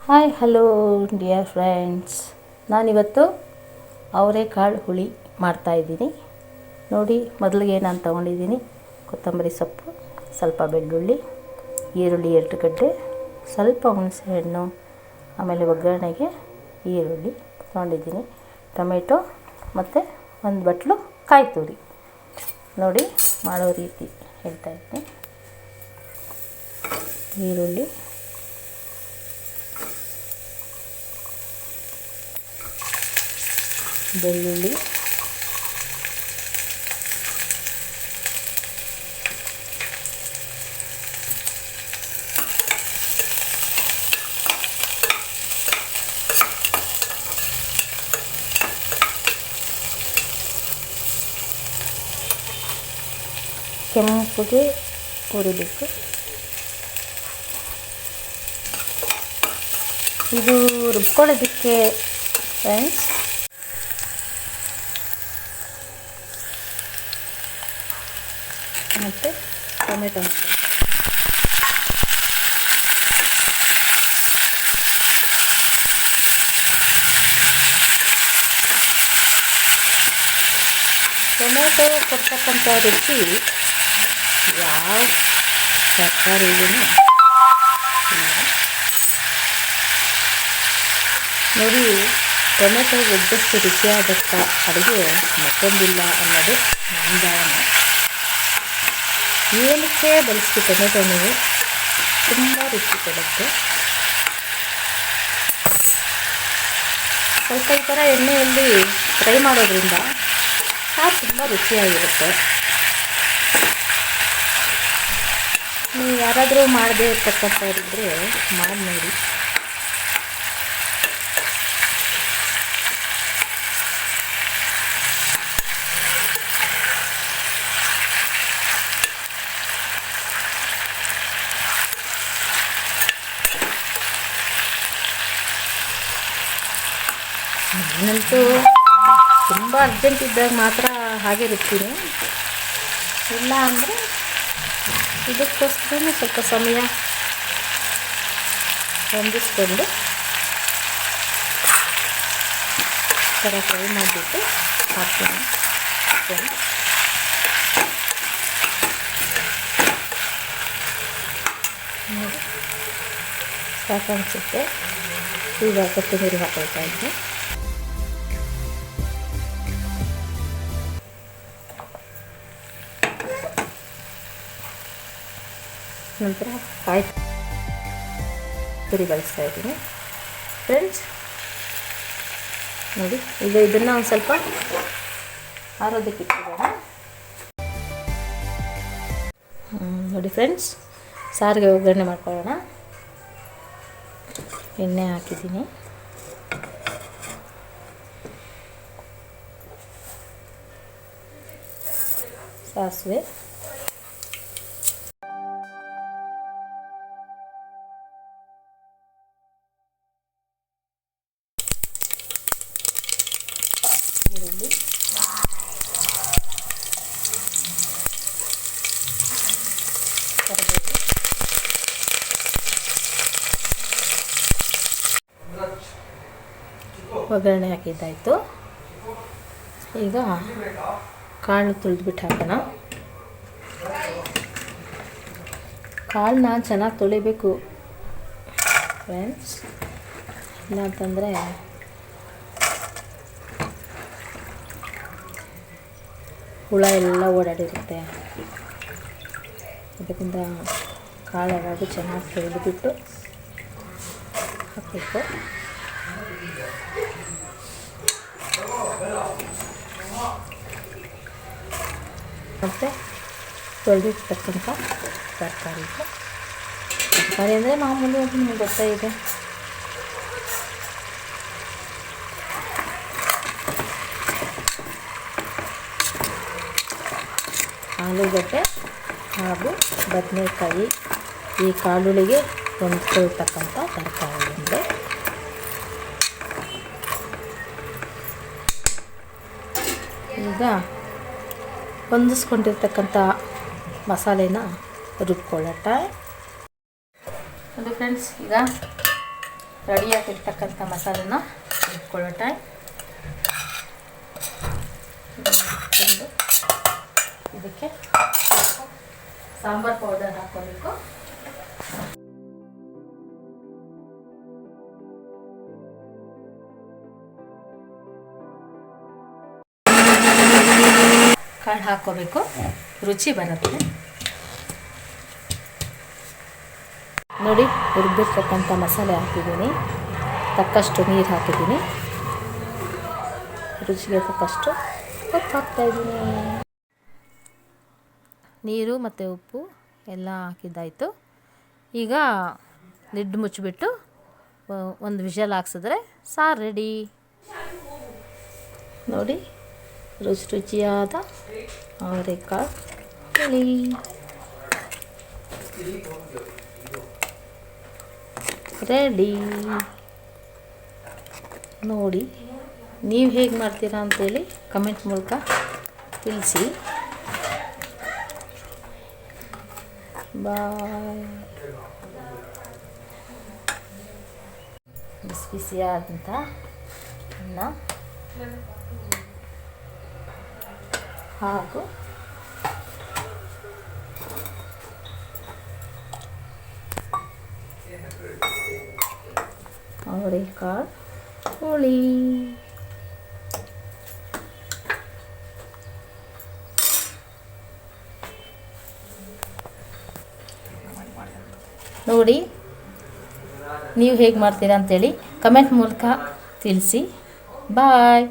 Hi hello dear friends, ನಾನಿವತ್ತು ಅವರೆಕಾಳು ಹುಳಿ ಮಾಡ್ತಾಯಿದ್ದೀನಿ ನೋಡಿ. ಮೊದಲಿಗೆ ನಾನು ತೊಗೊಂಡಿದ್ದೀನಿ ಕೊತ್ತಂಬರಿ ಸೊಪ್ಪು, ಸ್ವಲ್ಪ ಬೆಳ್ಳುಳ್ಳಿ, ಈರುಳ್ಳಿ 2 ಗಡ್ಡೆ, ಸ್ವಲ್ಪ ಹುಣಸೆಹಣ್ಣು, ಆಮೇಲೆ ಒಗ್ಗರಣೆಗೆ ಈರುಳ್ಳಿ ತೊಗೊಂಡಿದ್ದೀನಿ, ಟೊಮೆಟೊ ಮತ್ತು ಒಂದು ಬಟ್ಲು ಕಾಯಿ ತುರಿ. ನೋಡಿ ಮಾಡೋ ರೀತಿ ಹೇಳ್ತಾಯಿದ್ದೀನಿ. ಈರುಳ್ಳಿ, ಬೆಳ್ಳುಳ್ಳಿ, ಕೆಂಪಗೆ ಹುರಿಬೇಕು. ಇದು ರುಬ್ಕೊಳ್ಳೋದಕ್ಕೆ ಫ್ರೆಂಡ್ಸ್ ಮತ್ತು ಟೊಮೆಟೊ ಹಾಕ್ತೀನಿ. ಟೊಮೆಟೊ ಕೊಡ್ತಕ್ಕಂಥ ರುಚಿ ಯಾವ ತರಕಾರಿಗೂ ಇಲ್ಲ ನೋಡಿ. ಟೊಮೆಟೊ ಒದ್ದಷ್ಟು ರುಚಿಯಾದಕ್ಕ ಅಡುಗೆ ಮತ್ತೊಂದಿಲ್ಲ ಅನ್ನೋದು ನನ್ನ ಭಾವನೆ. ಏನಕ್ಕೆ ಬಳಸಿ ಟೊಮೆಟೊ ನೀವು ತುಂಬ ರುಚಿ ಕೊಡುತ್ತೆ. ಸ್ವಲ್ಪ ಈ ಥರ ಎಣ್ಣೆಯಲ್ಲಿ ಫ್ರೈ ಮಾಡೋದ್ರಿಂದ ಸಾರು ತುಂಬ ರುಚಿಯಾಗಿರುತ್ತೆ. ನೀವು ಯಾರಾದರೂ ಮಾಡದೇ ಇರ್ತಕ್ಕಂಥವ್ರಿದ್ದರೆ ಮಾಡಿ ನೋಡಿ. ನಾನಂತೂ ತುಂಬ ಅರ್ಜೆಂಟ್ ಇದ್ದಾಗ ಮಾತ್ರ ಹಾಗೆ ರುಬ್ತೀನಿ, ಇಲ್ಲ ಅಂದರೆ ಇದಕ್ಕೋಸ್ಕರ ಸ್ವಲ್ಪ ಸಮಯ ಹೊಂದಿಸ್ಕೊಂಡು ಥರ ಫ್ರೈ ಮಾಡಿಬಿಟ್ಟು ಹಾಕ್ತೀನಿ. ಸಾಕನ್ಸುತ್ತೆ. ಈಗ ಕೊತ್ತಂಬರಿ ಹಾಕೊಳ್ತಾ ಇದ್ದೆ. ನಂತರ ಕಾಯಿ ತುರಿ ಬಳಸ್ತಾ ಇದ್ದೀನಿ ಫ್ರೆಂಡ್ಸ್. ನೋಡಿ ಈಗ ಇದನ್ನು ಒಂದು ಸ್ವಲ್ಪ ಆರೋದಕ್ಕೆ ಇಟ್ಬಿಡೋಣ. ನೋಡಿ ಫ್ರೆಂಡ್ಸ್, ಸಾರಿಗೆ ಒಗ್ಗರಣೆ ಮಾಡ್ಕೊಳ್ಳೋಣ. ಎಣ್ಣೆ ಹಾಕಿದ್ದೀನಿ, ಸಾಸಿವೆ, ಈರುಳ್ಳಿ, ಕರಿಬೇವು, ಒಗ್ಗರಣೆ ಹಾಕಿದ್ದಾಯಿತು. ಈಗ ಕಾಳು ತುಳಿದ್ಬಿಟ್ಟು ಹಾಕೋಣ. ಕಾಳನ್ನ ಚೆನ್ನಾಗಿ ತೊಳಿಬೇಕು ಫ್ರೆಂಡ್ಸ್, ಇಲ್ಲ ಅಂತಂದರೆ ಹುಳ ಎಲ್ಲ ಓಡಾಡಿರುತ್ತೆ. ಅದಕ್ಕಿಂತ ಕಾಳು ಯಾವಾಗೂ ಚೆನ್ನಾಗಿ ತೊಳೆದುಬಿಟ್ಟು ಹಾಕಬೇಕು. ಮತ್ತು ತೊಳೆದಿರ್ತಕ್ಕಂಥ ತರಕಾರಿ ಅಂದರೆ ಮಾಮೂಲಿ ಅದು ನಿಮಗೆ ಗೊತ್ತಾ ಇದೆ. ಆಲೂಗಡ್ಡೆ ಹಾಗೂ ಬದನೆಕಾಯಿ ಈ ಕಾಳುಗಳಿಗೆ ಹೊಂದ್ಕೊಳ್ತಕ್ಕಂಥ ತರಕಾರಿ ಅಂದರೆ ಈಗ ಹೊಂದಿಸ್ಕೊಂಡಿರ್ತಕ್ಕಂಥ ಮಸಾಲೆನ ರುಬ್ಕೊಳ್ಳೋಣ. ನೋಡಿ ಫ್ರೆಂಡ್ಸ್, ಈಗ ರೆಡಿಯಾಗಿರ್ತಕ್ಕಂಥ ಮಸಾಲೆನ ಇಟ್ಕೊಳ್ಳೋ ಟೈಮ್. ಇದಕ್ಕೆ ಸಾಂಬಾರು ಪೌಡರ್ ಹಾಕ್ಕೋಬೇಕು. ಕಾಳು ಹಾಕ್ಕೋಬೇಕು, ರುಚಿ ಬರುತ್ತೆ. ನೋಡಿ, ಹುರಿದಿರ್ತಕ್ಕಂಥ ಮಸಾಲೆ ಹಾಕಿದ್ದೀನಿ, ತಕ್ಕಷ್ಟು ನೀರು ಹಾಕಿದ್ದೀನಿ, ರುಚಿಗೆ ತಕ್ಕಷ್ಟು ಉಪ್ಪು ಹಾಕ್ತಾಯಿದ್ದೀನಿ. ನೀರು ಮತ್ತು ಉಪ್ಪು ಎಲ್ಲ ಹಾಕಿದ್ದಾಯಿತು. ಈಗ ಲಿಡ್ ಮುಚ್ಚಿಬಿಟ್ಟು ಒಂದು ವಿಷಲ್ ಹಾಕ್ಸಿದ್ರೆ ಸಾರು ರೆಡಿ. ನೋಡಿ, ರುಚಿಯಾದ ಅವರೆಕಾಳು ಹುಳಿ ರೆಡಿ. ನೋಡಿ, ನೀವು ಹೇಗೆ ಮಾಡ್ತೀರಾ ಅಂತೇಳಿ ಕಮೆಂಟ್ ಮೂಲಕ ತಿಳಿಸಿ. ಬಾಯ್. ಬಿಸಿ ಬಿಸಿಯಾದಂಥ ಅನ್ನ ಹಾಗೂ ಅವರೆಕಾಳು ಹುಳಿ. ನೋಡಿ, ನೀವು ಹೇಗೆ ಮಾಡ್ತೀರಾ ಅಂತೇಳಿ ಕಮೆಂಟ್ ಮೂಲಕ ತಿಳಿಸಿ. ಬಾಯ್.